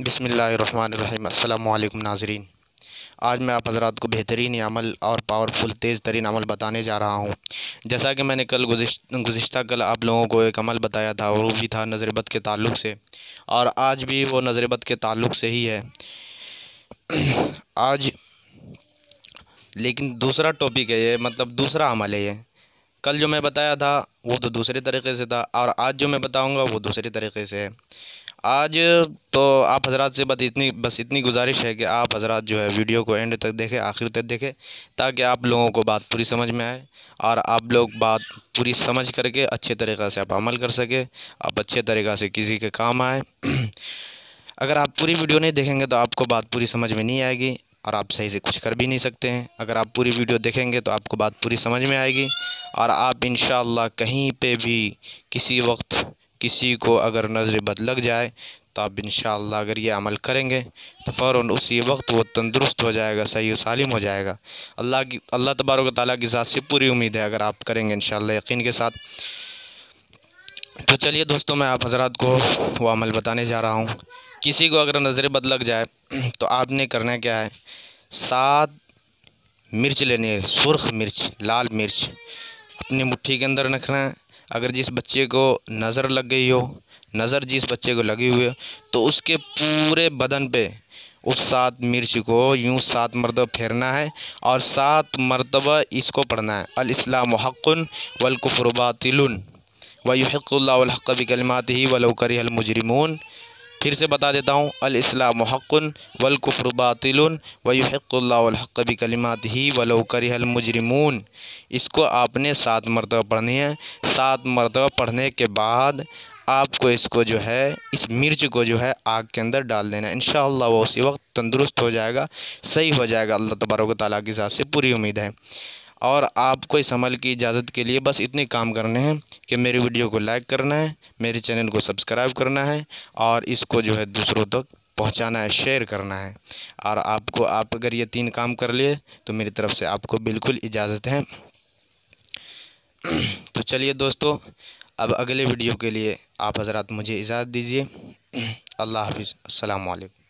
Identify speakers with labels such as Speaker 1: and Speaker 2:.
Speaker 1: बिस्मिल्लाहिर्रहमानिर्रहीम। अस्सलामु अलैकुम नाज़रीन। आज मैं आप हज़रात को बेहतरीन अमल और पावरफुल तेज़ तरीन अमल बताने जा रहा हूँ। जैसा कि मैंने गुज़िश्ता कल आप लोगों को एक अमल बताया था और वो भी था नज़र बद के ताल्लुक़ से, और आज भी वो नज़र बद के ताल्लुक़ से ही है। आज लेकिन दूसरा टॉपिक है ये, मतलब दूसरा अमल है ये। कल जो मैं बताया था वो तो दूसरे तरीक़े से था और आज जो मैं बताऊँगा वो दूसरे तरीक़े से है। आज तो आप हज़रात से बस इतनी गुजारिश है कि आप हज़रात जो है वीडियो को एंड तक देखें, आखिर तक देखें, ताकि आप लोगों को बात पूरी समझ में आए और आप लोग बात पूरी समझ करके अच्छे तरीक़े से आप अमल कर सके, आप अच्छे तरीक़े से किसी के काम आए। अगर आप पूरी वीडियो नहीं देखेंगे तो आपको बात पूरी समझ में नहीं आएगी और आप सही से कुछ कर भी नहीं सकते हैं। अगर आप पूरी वीडियो देखेंगे तो आपको बात पूरी समझ में आएगी और आप इंशाअल्लाह कहीं पे भी किसी वक्त किसी को अगर नज़र बद लग जाए तो आप इंशाअल्लाह अगर ये अमल करेंगे तो फ़ौरन उसी वक्त वो तंदुरुस्त हो जाएगा, सही सालिम हो जाएगा। अल्लाह तबारक व तआला की ज़ात से पूरी उम्मीद है अगर आप करेंगे इंशाअल्लाह यकीन के साथ। तो चलिए दोस्तों, मैं आप हज़रात को वो अमल बताने जा रहा हूँ। किसी को अगर नज़र बद लग जाए तो आपने करना क्या है, 7 मिर्च लेनी है, सुर्ख मिर्च, लाल मिर्च अपनी मुट्ठी के अंदर रखना है। अगर जिस बच्चे को नज़र लग गई हो, नज़र जिस बच्चे को लगी हुई है, तो उसके पूरे बदन पे उस 7 मिर्च को यूँ 7 मरतबा फेरना है और 7 मरतबा इसको पढ़ना है, अल इस्लामु हक़्क़ुन वल कुफ्रु बातिलुन व युहिक़्क़ुल्लाहुल हक़्क़ बिकलिमातिही वलौ करिहल मुजरिमून। फिर से बता देता हूँ, अल इस्लामु हक़्क़ुन वल कुफ्रु बातिलुन व युहिक़्क़ुल्लाहुल हक़्क़ बिकलिमातिही वलौ करिहल मुजरिमून। इसको आपने 7 मरतबा पढ़नी है। 7 मरतबा पढ़ने के बाद आपको इसको जो है, इस मिर्च को जो है आग के अंदर डाल देना है। इंशाअल्लाह वो उसी वक्त तंदुरुस्त हो जाएगा, सही हो जाएगा। अल्लाह तबारक व तआला की ज़ात से पूरी उम्मीद है। और आपको इस अमल की इजाज़त के लिए बस इतने काम करने हैं कि मेरी वीडियो को लाइक करना है, मेरे चैनल को सब्सक्राइब करना है और इसको जो है दूसरों तक पहुंचाना है, शेयर करना है। और आप अगर ये 3 काम कर लिए तो मेरी तरफ से आपको बिल्कुल इजाज़त है। तो चलिए दोस्तों, अब अगले वीडियो के लिए आप हज़रात मुझे इजाज़त दीजिए। अल्लाह हाफ़िज़। अस्सलामु अलैकुम।